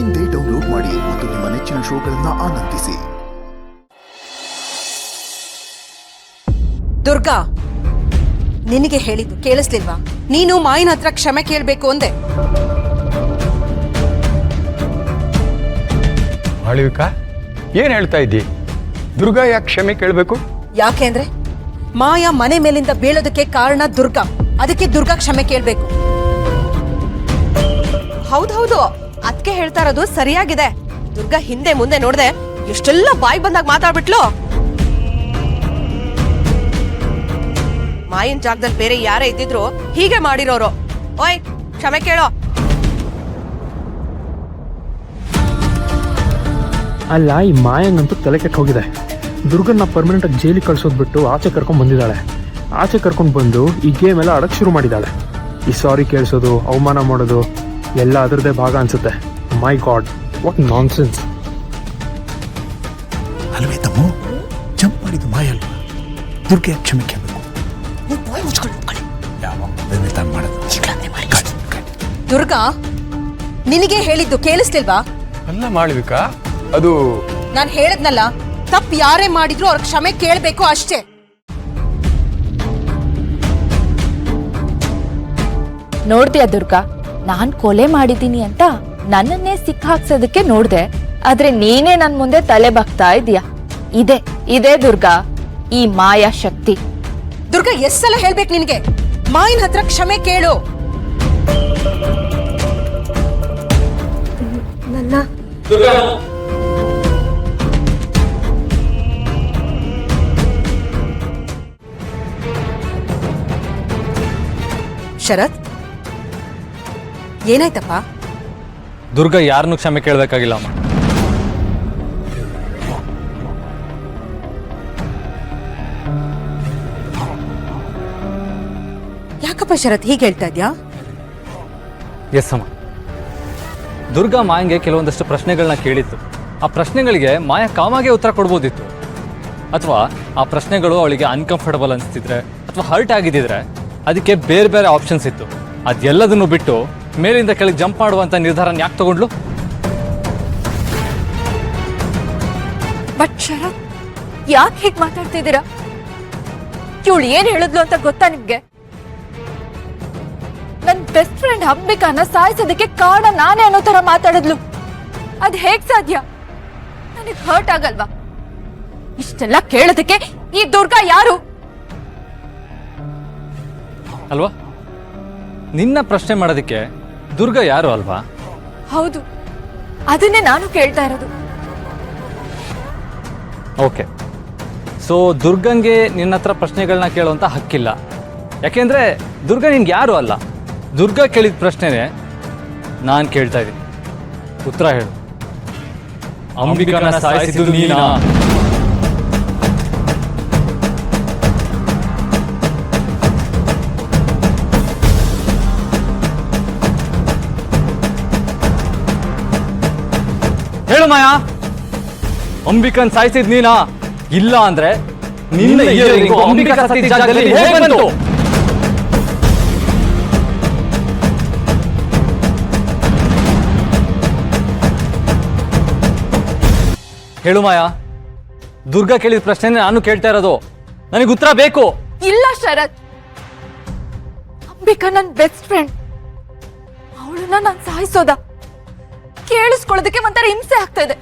ಇಂದೇ ಡೌನ್ಲೋಡ್ ಮಾಡಿ ಮತ್ತು ನಿಮ್ಮ ನೆಚ್ಚಿನ ಶೋಗಳನ್ನು ಆನಂದಿಸಿ. ದುರ್ಗಾ, ನಿನಗೆ ಹೇಳಿದ್ದು ಕೇಳಿಸ್ಲಿಲ್ವಾ? ನೀನು ಮಾಯಿನ ಹತ್ರ ಕ್ಷಮೆ ಕೇಳಬೇಕು ಅಂದೆ. ಮಾಳವಿಕಾ, ಏನ್ ಹೇಳ್ತಾ ಇದ್ದಿ? ದುರ್ಗಾ ಯಾಕೆ ಕ್ಷಮೆ ಕೇಳಬೇಕು? ಯಾಕೆಂದ್ರೆ ಮಾಯಾ ಮನೆ ಮೇಲಿಂದ ಬೀಳೋದಕ್ಕೆ ಕಾರಣ ದುರ್ಗಾ. ಅದಕ್ಕೆ ದುರ್ಗಾ ಕ್ಷಮೆ ಕೇಳಬೇಕು. ಹೌದೌದು, ಅದಕ್ಕೆ ಹೇಳ್ತಾ ಇರೋದು ಸರಿಯಾಗಿದೆ. ದುರ್ಗಾ ಹಿಂದೆ ಮುಂದೆ ನೋಡ್ದೆ ಎಷ್ಟೆಲ್ಲ ಬಾಯಿ ಬಂದಾಗ ಮಾತಾಡ್ಬಿಟ್ಲು. ಮಾಯಿನ ಜಾಗದಲ್ಲಿ ಬೇರೆ ಯಾರೇ ಇದ್ದಿದ್ರು ಹೀಗೆ ಮಾಡಿರೋರು. ಓಯ್, ಕ್ಷಮೆ ಕೇಳೋ. ಅಲ್ಲ, ಈ ಮಾಯಂಗಂತೂ ತಲೆ ಕೆಟ್ಟು ಹೋಗಿದೆ. ದುರ್ಗನ್ನ ಪರ್ಮನೆಂಟ್ ಆಗಿ ಜೈಲಿಗೆ ಕಳ್ಸೋದ್ ಬಿಟ್ಟು ಆಚೆ ಕರ್ಕೊಂಡ್ ಬಂದಿದ್ದಾಳೆ. ಆಚೆ ಕರ್ಕೊಂಡು ಬಂದು ಈ ಗೇಮ್ ಎಲ್ಲ ಆಡಕ್ ಶುರು ಮಾಡಿದ್ದಾಳೆ. ಈ ಸಾರಿ ಕೇಳಿಸೋದು, ಅವಮಾನ ಮಾಡೋದು ಎಲ್ಲ ಅದರದೇ ಭಾಗ ಅನ್ಸುತ್ತೆ. ಮೈ ಗಾಡ್, ವಾಟ್ ನಾನ್ ಸೆನ್ಸ್. ಅಲ್ವೇ ತಮ್ಮ, ಜಂಪ್ ಮಾಡಿದ್ದು ಮಾಯ ಅಲ್ವಾ? ದುರ್ಗೆ ಕ್ಷಮೆ ಕೇಳಬೇಕು. ದುರ್ಗಾ, ನಿನಗೆ ಹೇಳಿದ್ದು ಕೇಳಿಸ್ಲಿಲ್ವಾ? ಅಲ್ಲ ಮಾಳವಿಕಾ, ಅದು ನಾನು ಹೇಳದ್ನಲ್ಲ, ತಪ್ಪು ಯಾರೇ ಮಾಡಿದ್ರು ಅವ್ರ ಕ್ಷಮೆ ಕೇಳಬೇಕು ಅಷ್ಟೇ. ನೋಡ್ದ್ಯಾ ದುರ್ಗಾ, ನಾನ್ ಕೊಲೆ ಮಾಡಿದ್ದೀನಿ ಅಂತ ನನ್ನನ್ನೇ ಸಿಕ್ಕಾಕ್ಸೋದಕ್ಕೆ ನೋಡ್ದೆ. ಆದ್ರೆ ನೀನೇ ನನ್ ಮುಂದೆ ತಲೆ ಬಾಗ್ತಾ ಇದೀಯ. ಇದೇ ದುರ್ಗಾ ಈ ಮಾಯಾ ಶಕ್ತಿ. ದುರ್ಗಾ, ಎಷ್ಟ್ ಸಲ ಹೇಳ್ಬೇಕು ನಿನ್ಗೆ? ಮಾಯಿನ ಹತ್ರ ಕ್ಷಮೆ ಕೇಳು. ನನ್ನ ಶರತ್, ಏನಾಯ್ತಪ್ಪ? ದುರ್ಗಾ ಯಾರನ್ನೂ ಕ್ಷಮೆ ಕೇಳಬೇಕಾಗಿಲ್ಲ ಅಮ್ಮ. ಯಾಕಪ್ಪ ಶರತ್ ಹೀಗೆ ಹೇಳ್ತಾ ಇದ್ಯಾ? ಎಸ್ ಅಮ್ಮ, ದುರ್ಗಾ ಮಾಯಂಗೆ ಕೆಲವೊಂದಷ್ಟು ಪ್ರಶ್ನೆಗಳನ್ನ ಕೇಳಿತ್ತು. ಆ ಪ್ರಶ್ನೆಗಳಿಗೆ ಮಾಯ ಕಾಮಾಗೆ ಉತ್ತರ ಕೊಡ್ಬೋದಿತ್ತು. ಅಥವಾ ಆ ಪ್ರಶ್ನೆಗಳು ಅವಳಿಗೆ ಅನ್ಕಂಫರ್ಟಬಲ್ ಅನಿಸ್ತಿದ್ರೆ ಅಥವಾ ಹರ್ಟ್ ಆಗಿದ್ದಿದ್ರೆ ಅದಕ್ಕೆ ಬೇರೆ ಬೇರೆ ಆಪ್ಷನ್ಸ್ ಇತ್ತು. ಅದೆಲ್ಲದನ್ನು ಬಿಟ್ಟು ಮೇಲಿಂದ ಕೆಳಗೆ ಜಂಪ್ ಮಾಡುವಂತ ನಿರ್ಧಾರನ ಯಾಕೆ ತಗೊಂಡ್ಲು? ಬಟ್ ಶರತ್, ಯಾಕೆ ಹೀಗೆ ಮಾತಾಡ್ತಿದ್ದೀರಾ? ಇವಳು ಏನ್ ಹೇಳಿದ್ಲು ಅಂತ ಗೊತ್ತಾ ನಿಮ್ಗೆ? ನನ್ ಬೆಸ್ಟ್ ಫ್ರೆಂಡ್ ಅಂಬಿಕಾನ ಸಾಯಿಸೋದಕ್ಕೆ ಕಾರಣ ನಾನೇ ಅನ್ನೋ ತರ ಮಾತಾಡಿದ್ಲು. ಅದ್ ಹೇಗ್ ಸಾಧ್ಯ? ನನಗ್ ಹರ್ಟ್ ಆಗಲ್ವಾ? ಇಷ್ಟೆಲ್ಲ ಕೇಳೋದಕ್ಕೆ ಈ ದುರ್ಗಾ ಯಾರು? ಅಲ್ವಾ? ನಿನ್ನ ಪ್ರಶ್ನೆ ಮಾಡೋದಕ್ಕೆ ದುರ್ಗಾ ಯಾರು ಅಲ್ವಾ? ಹೌದು, ಅದನ್ನೇ ನಾನು ಕೇಳ್ತಾ ಇರೋದು. ಓಕೆ, ಸೊ ದುರ್ಗಂಗೆ ನಿನ್ನ ಹತ್ರ ಪ್ರಶ್ನೆಗಳನ್ನ ಕೇಳುವಂತ ಹಕ್ಕಿಲ್ಲ. ಯಾಕೆಂದ್ರೆ ದುರ್ಗಾ ನಿನ್ಗೆ ಯಾರು ಅಲ್ಲ. ದುರ್ಗಾ ಕೇಳಿದ ಪ್ರಶ್ನೆನೇ ನಾನು ಕೇಳ್ತಾ ಇದ್ದೀನಿ. ಉತ್ತರ ಹೇಳು. ಅಂಬಿಕಾನ ಸಾಯಿಸಿದ್ದು ನೀನಾ? ಹೇಳು ಮಾಯಾ, ಅಂಬಿಕನ್ ಸಾಯಿಸಿದ್ ನೀನಾ? ಇಲ್ಲ ಅಂದ್ರೆ ನಿನ್ನ ಇಯರಿಂಗು ಅಂಬಿಕಾ ಸತ್ತಿದ್ದ ಜಾಗದಲ್ಲಿ ಹೇಗೆ ಬಂತು? ಹೇಳು ಮಾಯಾ, ದುರ್ಗಾ ಕೇಳಿದ ಪ್ರಶ್ನೆ ನಾನು ಕೇಳ್ತಾ ಇರೋದು. ನನಗೆ ಉತ್ತರ ಬೇಕು. ಇಲ್ಲ ಶರತ್, ಅಂಬಿಕಾ ನನ್ ಬೆಸ್ಟ್ ಫ್ರೆಂಡ್. ಅವಳನ್ನ ನಾನು ಸಾಯಿಸೋದ ಕೇಳಿಸ್ಕೊಳ್ಳೋದಕ್ಕೆ ಒಂಥರ ಹಿಂಸೆ ಆಗ್ತಾ ಇದೆ.